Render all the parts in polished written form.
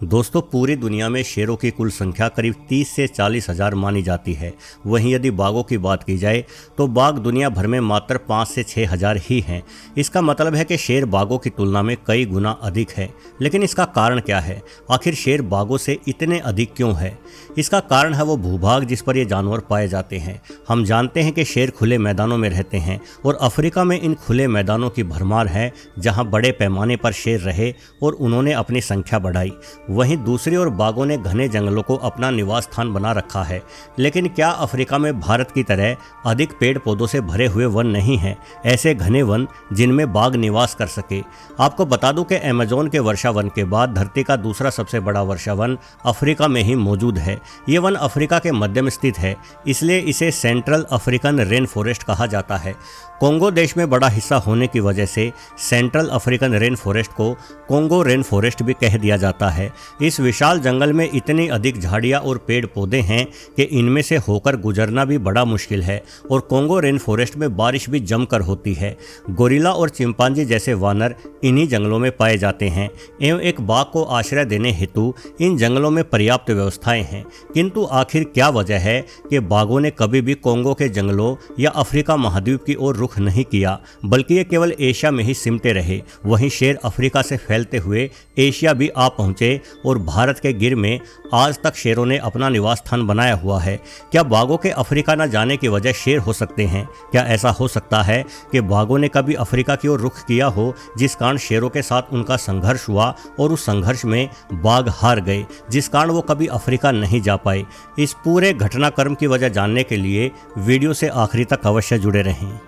दोस्तों, पूरी दुनिया में शेरों की कुल संख्या करीब 30 से 40 हजार मानी जाती है। वहीं यदि बाघों की बात की जाए तो बाघ दुनिया भर में मात्र 5 से 6 हजार ही हैं। इसका मतलब है कि शेर बाघों की तुलना में कई गुना अधिक है। लेकिन इसका कारण क्या है? आखिर शेर बाघों से इतने अधिक क्यों है? इसका कारण है वो भूभाग जिस पर ये जानवर पाए जाते हैं। हम जानते हैं कि शेर खुले मैदानों में रहते हैं और अफ्रीका में इन खुले मैदानों की भरमार है, जहाँ बड़े पैमाने पर शेर रहे और उन्होंने अपनी संख्या बढ़ाई। वहीं दूसरी ओर बाघों ने घने जंगलों को अपना निवास स्थान बना रखा है। लेकिन क्या अफ्रीका में भारत की तरह अधिक पेड़ पौधों से भरे हुए वन नहीं हैं, ऐसे घने वन जिनमें बाघ निवास कर सके? आपको बता दूं कि अमेज़न के वर्षा वन के बाद धरती का दूसरा सबसे बड़ा वर्षा वन अफ्रीका में ही मौजूद है। ये वन अफ्रीका के मध्य में स्थित है, इसलिए इसे सेंट्रल अफ्रीकन रेन फॉरेस्ट कहा जाता है। कोंगो देश में बड़ा हिस्सा होने की वजह से सेंट्रल अफ्रीकन रेन फॉरेस्ट को कोंगो रेन फॉरेस्ट भी कह दिया जाता है। इस विशाल जंगल में इतनी अधिक झाड़ियाँ और पेड़ पौधे हैं कि इनमें से होकर गुजरना भी बड़ा मुश्किल है और कोंगो रेन फॉरेस्ट में बारिश भी जमकर होती है। गोरिल्ला और चिंपांजी जैसे वानर इन्हीं जंगलों में पाए जाते हैं एवं एक बाघ को आश्रय देने हेतु इन जंगलों में पर्याप्त व्यवस्थाएं हैं। किंतु आखिर क्या वजह है कि बाघों ने कभी भी कोंगो के जंगलों या अफ्रीका महाद्वीप की ओर रुख नहीं किया, बल्कि ये केवल एशिया में ही सिमटे रहे? वहीं शेर अफ्रीका से फैलते हुए एशिया भी आ पहुंचे और भारत के गिर में आज तक शेरों ने अपना निवास स्थान बनाया हुआ है। क्या बाघों के अफ्रीका न जाने की वजह शेर हो सकते हैं? क्या ऐसा हो सकता है कि बाघों ने कभी अफ्रीका की ओर रुख किया हो, जिस कारण शेरों के साथ उनका संघर्ष हुआ और उस संघर्ष में बाघ हार गए, जिस कारण वो कभी अफ्रीका नहीं जा पाए? इस पूरे घटनाक्रम की वजह जानने के लिए वीडियो से आखिरी तक अवश्य जुड़े रहें।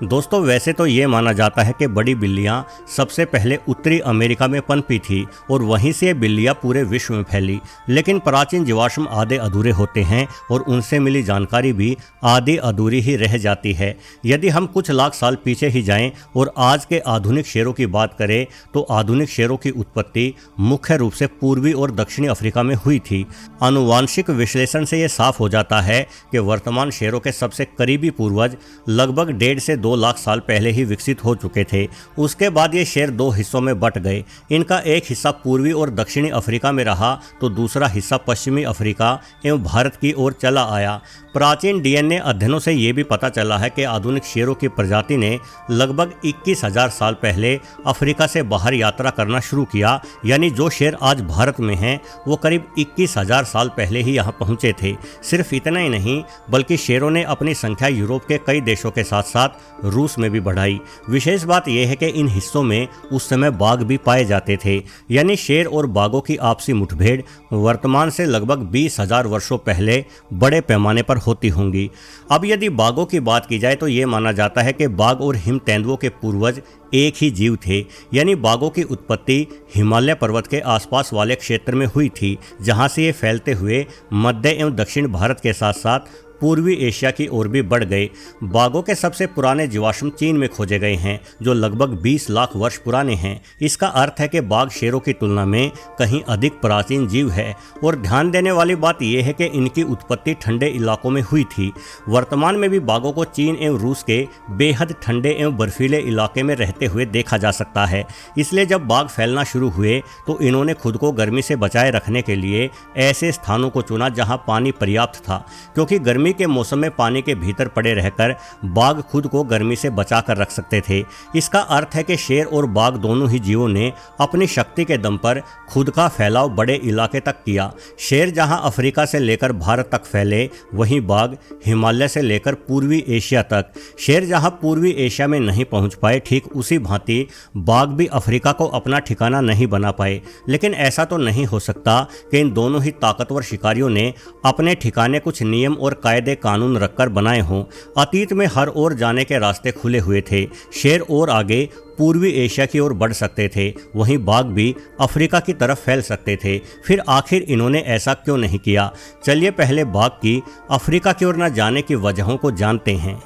दोस्तों, वैसे तो ये माना जाता है कि बड़ी बिल्लियां सबसे पहले उत्तरी अमेरिका में पनपी थी और वहीं से बिल्लियां पूरे विश्व में फैली। लेकिन प्राचीन जीवाश्म आधे अधूरे होते हैं और उनसे मिली जानकारी भी आधी अधूरी ही रह जाती है। यदि हम कुछ लाख साल पीछे ही जाएं और आज के आधुनिक शेरों की बात करें तो आधुनिक शेरों की उत्पत्ति मुख्य रूप से पूर्वी और दक्षिणी अफ्रीका में हुई थी। आनुवांशिक विश्लेषण से ये साफ हो जाता है कि वर्तमान शेरों के सबसे करीबी पूर्वज लगभग 1.5 से 2 लाख साल पहले ही विकसित हो चुके थे। उसके बाद ये शेर 2 हिस्सों में बंट गए। इनका एक हिस्सा पूर्वी और दक्षिणी अफ्रीका में रहा तो दूसरा हिस्सा पश्चिमी अफ्रीका एवं भारत की ओर चला आया। प्राचीन डीएनए अध्ययनों से ये भी पता चला है कि आधुनिक शेरों की प्रजाति ने लगभग 21,000 साल पहले अफ्रीका से बाहर यात्रा करना शुरू किया। यानी जो शेर आज भारत में हैं वो करीब 21,000 साल पहले ही यहाँ पहुँचे थे। सिर्फ इतना ही नहीं, बल्कि शेरों ने अपनी संख्या यूरोप के कई देशों के साथ साथ रूस में भी बढ़ाई। विशेष बात यह है कि इन हिस्सों में उस समय बाघ भी पाए जाते थे। यानी शेर और बाघों की आपसी मुठभेड़ वर्तमान से लगभग 20,000 वर्षों पहले बड़े पैमाने पर होती होंगी। अब यदि बाघों की बात की जाए तो ये माना जाता है कि बाघ और हिम तेंदुओं के पूर्वज एक ही जीव थे। यानी बाघों की उत्पत्ति हिमालय पर्वत के आसपास वाले क्षेत्र में हुई थी, जहां से ये फैलते हुए मध्य एवं दक्षिण भारत के साथ साथ पूर्वी एशिया की ओर भी बढ़ गए। बाघों के सबसे पुराने जीवाश्म चीन में खोजे गए हैं, जो लगभग 20 लाख वर्ष पुराने हैं। इसका अर्थ है कि बाघ शेरों की तुलना में कहीं अधिक प्राचीन जीव है। और ध्यान देने वाली बात यह है कि इनकी उत्पत्ति ठंडे इलाकों में हुई थी। वर्तमान में भी बाघों को चीन एवं रूस के बेहद ठंडे एवं बर्फीले इलाके में रहते हुए देखा जा सकता है। इसलिए जब बाघ फैलना शुरू हुए तो इन्होंने खुद को गर्मी से बचाए रखने के लिए ऐसे स्थानों को चुना जहाँ पानी पर्याप्त था, क्योंकि गर्मी के मौसम में पानी के भीतर पड़े रहकर बाघ खुद को गर्मी से बचा कर रख सकते थे। इसका अर्थ है कि शेर और बाघ दोनों ही जीवों ने अपनी शक्ति के दम पर खुद का फैलाव बड़े इलाके तक किया। शेर जहां अफ्रीका से लेकर भारत तक फैले, वहीं बाघ हिमालय से लेकर पूर्वी एशिया तक। शेर जहां पूर्वी एशिया में नहीं पहुंच पाए, ठीक उसी भांति बाघ भी अफ्रीका को अपना ठिकाना नहीं बना पाए। लेकिन ऐसा तो नहीं हो सकता कि इन दोनों ही ताकतवर शिकारियों ने अपने ठिकाने कुछ नियम और कायदे कानून रखकर बनाए हों। अतीत में हर ओर जाने के रास्ते खुले हुए थे। शेर और आगे पूर्वी एशिया की ओर बढ़ सकते थे, वहीं बाघ भी अफ्रीका की तरफ फैल सकते थे। फिर आखिर इन्होंने ऐसा क्यों नहीं किया? चलिए पहले बाघ की अफ्रीका की ओर न जाने की वजहों को जानते हैं।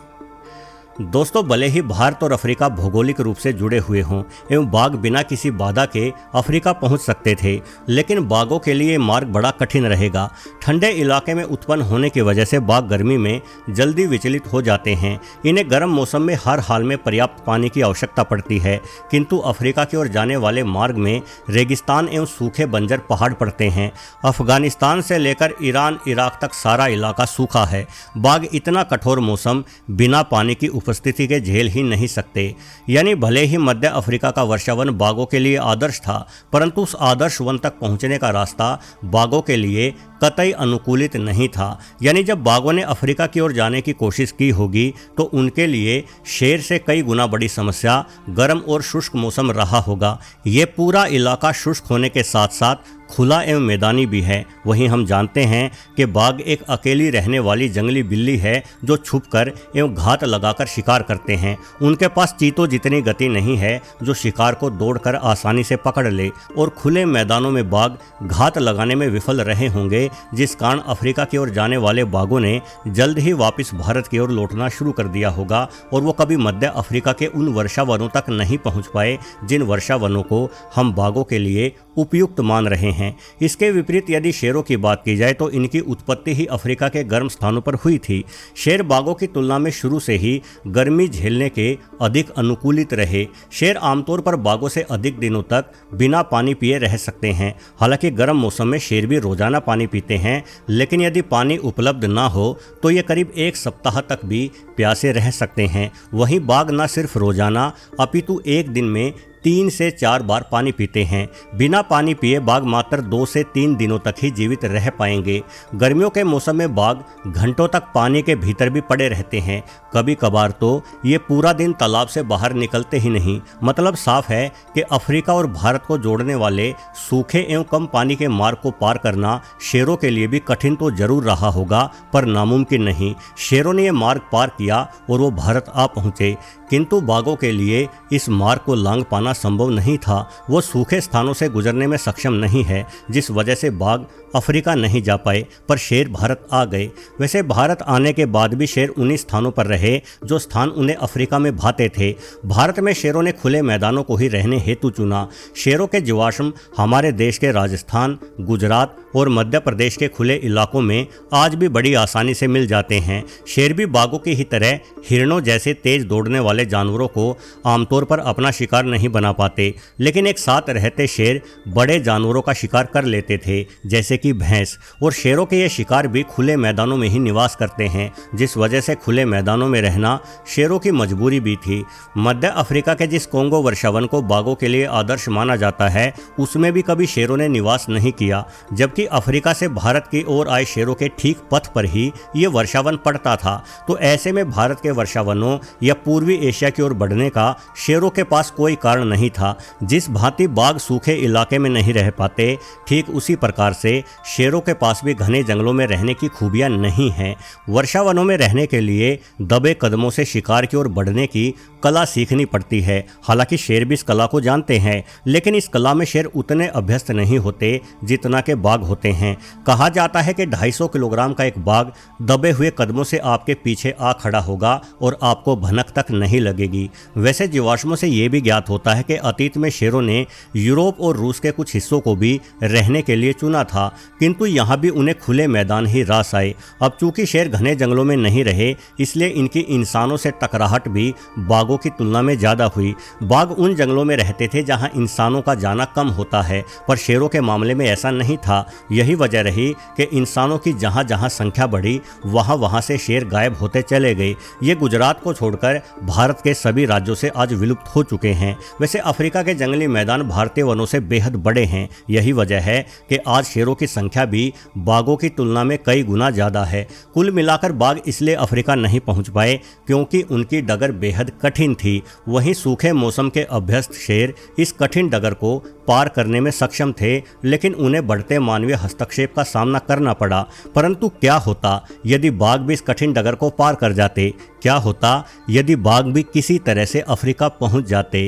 दोस्तों, भले ही भारत और अफ्रीका भौगोलिक रूप से जुड़े हुए हों एवं बाघ बिना किसी बाधा के अफ्रीका पहुंच सकते थे, लेकिन बाघों के लिए मार्ग बड़ा कठिन रहेगा। ठंडे इलाके में उत्पन्न होने की वजह से बाघ गर्मी में जल्दी विचलित हो जाते हैं। इन्हें गर्म मौसम में हर हाल में पर्याप्त पानी की आवश्यकता पड़ती है, किंतु अफ्रीका की ओर जाने वाले मार्ग में रेगिस्तान एवं सूखे बंजर पहाड़ पड़ते हैं। अफगानिस्तान से लेकर ईरान इराक तक सारा इलाका सूखा है। बाघ इतना कठोर मौसम बिना पानी की उपस्थिति के झेल ही नहीं सकते। यानी भले ही मध्य अफ्रीका का वर्षावन बाघों के लिए आदर्श था, परंतु उस आदर्श वन तक पहुंचने का रास्ता बाघों के लिए कतई अनुकूलित नहीं था। यानी जब बाघों ने अफ्रीका की ओर जाने की कोशिश की होगी तो उनके लिए शेर से कई गुना बड़ी समस्या गर्म और शुष्क मौसम रहा होगा। ये पूरा इलाका शुष्क होने के साथ साथ खुला एवं मैदानी भी है। वहीं हम जानते हैं कि बाघ एक अकेली रहने वाली जंगली बिल्ली है जो छुपकर एवं घात लगाकर शिकार करते हैं। उनके पास चीतों जितनी गति नहीं है जो शिकार को दौड़कर आसानी से पकड़ ले, और खुले मैदानों में बाघ घात लगाने में विफल रहे होंगे, जिस कारण अफ्रीका की ओर जाने वाले बाघों ने जल्द ही वापस भारत की ओर लौटना शुरू कर दिया होगा, और वो कभी मध्य अफ्रीका के उन वर्षावनों तक नहीं पहुंच पाए जिन वर्षावनों को हम बाघों के लिए उपयुक्त मान रहे हैं। इसके विपरीत यदि शेरों की बात की जाए तो इनकी उत्पत्ति ही अफ्रीका के गर्म स्थानों पर हुई थी। शेर बाघों की तुलना में शुरू से ही गर्मी झेलने के अधिक अनुकूलित रहे। शेर आमतौर पर बाघों से अधिक दिनों तक बिना पानी पिए रह सकते हैं। हालांकि गर्म मौसम में शेर भी रोजाना पानी पीते हैं, लेकिन यदि पानी उपलब्ध ना हो तो ये करीब 1 सप्ताह तक भी प्यासे रह सकते हैं। वहीं बाघ न सिर्फ रोजाना अपितु एक दिन में 3 से 4 बार पानी पीते हैं। बिना पानी पिए बाघ मात्र 2 से 3 दिनों तक ही जीवित रह पाएंगे। गर्मियों के मौसम में बाघ घंटों तक पानी के भीतर भी पड़े रहते हैं। कभी कभार तो ये पूरा दिन तालाब से बाहर निकलते ही नहीं। मतलब साफ है कि अफ्रीका और भारत को जोड़ने वाले सूखे एवं कम पानी के मार्ग को पार करना शेरों के लिए भी कठिन तो जरूर रहा होगा, पर नामुमकिन नहीं। शेरों ने यह मार्ग पार किया और वो भारत आ पहुंचे, किंतु बाघों के लिए इस मार्ग को लांघ पाना संभव नहीं था। वो सूखे स्थानों से गुजरने में सक्षम नहीं है, जिस वजह से बाघ अफ्रीका नहीं जा पाए, पर शेर भारत आ गए। वैसे भारत आने के बाद भी शेर उन्हीं स्थानों पर रहे जो स्थान उन्हें अफ्रीका में भाते थे। भारत में शेरों ने खुले मैदानों को ही रहने हेतु चुना। शेरों के जीवाश्म हमारे देश के राजस्थान, गुजरात और मध्य प्रदेश के खुले इलाकों में आज भी बड़ी आसानी से मिल जाते हैं। शेर भी बाघों की ही तरह हिरणों जैसे तेज दौड़ने वाले जानवरों को आमतौर पर अपना शिकार नहीं बना पाते, लेकिन एक साथ रहते शेर बड़े जानवरों का शिकार कर लेते थे, जैसे कि भैंस। और शेरों के ये शिकार भी खुले मैदानों में ही निवास करते हैं, जिस वजह से खुले मैदानों में रहना शेरों की मजबूरी भी थी। मध्य अफ्रीका के जिस कोंगो वर्षावन को बाघों के लिए आदर्श माना जाता है, उसमें भी कभी शेरों ने निवास नहीं किया, जबकि अफ्रीका से भारत की ओर आए शेरों के ठीक पथ पर ही ये वर्षावन पड़ता था। तो ऐसे में भारत के वर्षावनों या पूर्वी एशिया की ओर बढ़ने का शेरों के पास कोई कारण नहीं था। जिस भांति बाघ सूखे इलाके में नहीं रह पाते, ठीक उसी प्रकार से शेरों के पास भी घने जंगलों में रहने की खूबियां नहीं हैं। वर्षावनों में रहने के लिए दबे कदमों से शिकार की ओर बढ़ने की कला सीखनी पड़ती है। हालांकि शेर भी इस कला को जानते हैं, लेकिन इस कला में शेर उतने अभ्यस्त नहीं होते जितना के बाघ होते हैं। कहा जाता है कि 250 किलोग्राम का एक बाघ दबे हुए कदमों से आपके पीछे आ खड़ा होगा और आपको भनक तक नहीं लगेगी। वैसे जीवाश्मों से ये भी ज्ञात होता है कि अतीत में शेरों ने यूरोप और रूस के कुछ हिस्सों को भी रहने के लिए चुना था, किंतु यहाँ भी उन्हें खुले मैदान ही रास आए। अब चूंकि शेर घने जंगलों में नहीं रहे, इसलिए इनकी इंसानों से टकराहट भी बाघों की तुलना में ज़्यादा हुई। बाघ उन जंगलों में रहते थे जहाँ इंसानों का जाना कम होता है, पर शेरों के मामले में ऐसा नहीं था। यही वजह रही कि इंसानों की जहाँ जहाँ संख्या बढ़ी, वहाँ से शेर गायब होते चले गए। ये गुजरात को छोड़कर भारत के सभी राज्यों से आज विलुप्त हो चुके हैं। वैसे अफ्रीका के जंगली मैदान भारतीय वनों से बेहद बड़े हैं। यही वजह है कि आज शेरों की संख्या भी बाघों की तुलना में कई गुना ज़्यादा है। कुल मिलाकर बाघ इसलिए अफ्रीका नहीं पहुंच पाए क्योंकि उनकी डगर बेहद कठिन थी। वहीं सूखे मौसम के अभ्यस्त शेर इस कठिन डगर को पार करने में सक्षम थे, लेकिन उन्हें बढ़ते मानवीय हस्तक्षेप का सामना करना पड़ा। परंतु क्या होता यदि बाघ भी इस कठिन डगर को पार कर जाते? क्या होता यदि बाघ भी किसी तरह से अफ्रीका पहुंच जाते?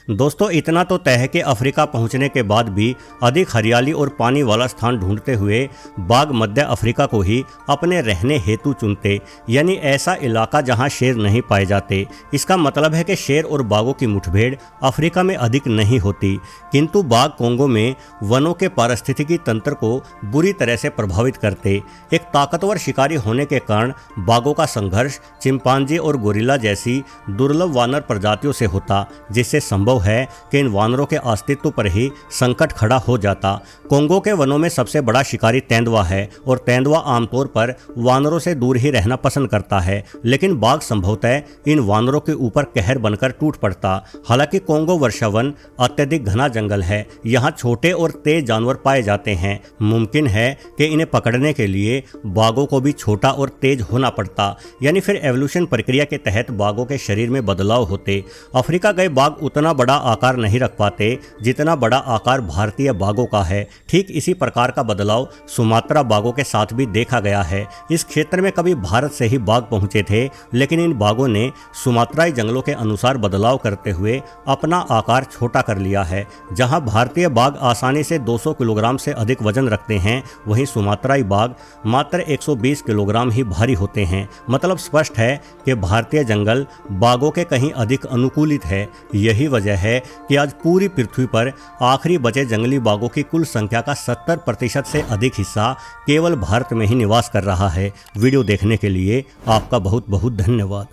दोस्तों इतना तो तय है कि अफ्रीका पहुंचने के बाद भी अधिक हरियाली और पानी वाला स्थान ढूंढते हुए बाघ मध्य अफ्रीका को ही अपने रहने हेतु चुनते, यानी ऐसा इलाका जहां शेर नहीं पाए जाते। इसका मतलब है कि शेर और बाघों की मुठभेड़ अफ्रीका में अधिक नहीं होती, किंतु बाघ कोंगो में वनों के पारिस्थितिकी तंत्र को बुरी तरह से प्रभावित करते। एक ताकतवर शिकारी होने के कारण बाघों का संघर्ष चिंपांजी और गोरिल्ला जैसी दुर्लभ वानर प्रजातियों से होता, जिससे संभव है कि इन वानरों के अस्तित्व पर ही संकट खड़ा हो जाता। कोंगो के वनों में सबसे बड़ा शिकारी तेंदुआ है और तेंदुआ आमतौर पर वानरों से दूर ही रहना पसंद करता है, लेकिन बाघ संभवतः इन वानरों के ऊपर कहर बनकर टूट पड़ता। हालांकि कोंगो वर्षावन अत्यधिक घना जंगल है, यहाँ छोटे और तेज जानवर पाए जाते हैं। मुमकिन है कि इन्हें पकड़ने के लिए बाघों को भी छोटा और तेज होना पड़ता, यानी फिर एवोल्यूशन प्रक्रिया के तहत बाघों के शरीर में बदलाव होते। अफ्रीका गए बाघ उतना बड़ा आकार नहीं रख पाते जितना बड़ा आकार भारतीय बाघों का है। ठीक इसी प्रकार का बदलाव सुमात्रा बाघों के साथ भी देखा गया है। इस क्षेत्र में कभी भारत से ही बाघ पहुंचे थे, लेकिन इन बाघों ने सुमात्राई जंगलों के अनुसार बदलाव करते हुए अपना आकार छोटा कर लिया है। जहां भारतीय बाघ आसानी से 200 किलोग्राम से अधिक वजन रखते हैं, वहीं सुमात्राई बाघ मात्र 120 किलोग्राम ही भारी होते हैं। मतलब स्पष्ट है कि भारतीय जंगल बाघों के कहीं अधिक अनुकूलित है। यही वजह है कि आज पूरी पृथ्वी पर आखिरी बचे जंगली बाघों की कुल संख्या का 70% से अधिक हिस्सा केवल भारत में ही निवास कर रहा है। वीडियो देखने के लिए आपका बहुत बहुत धन्यवाद।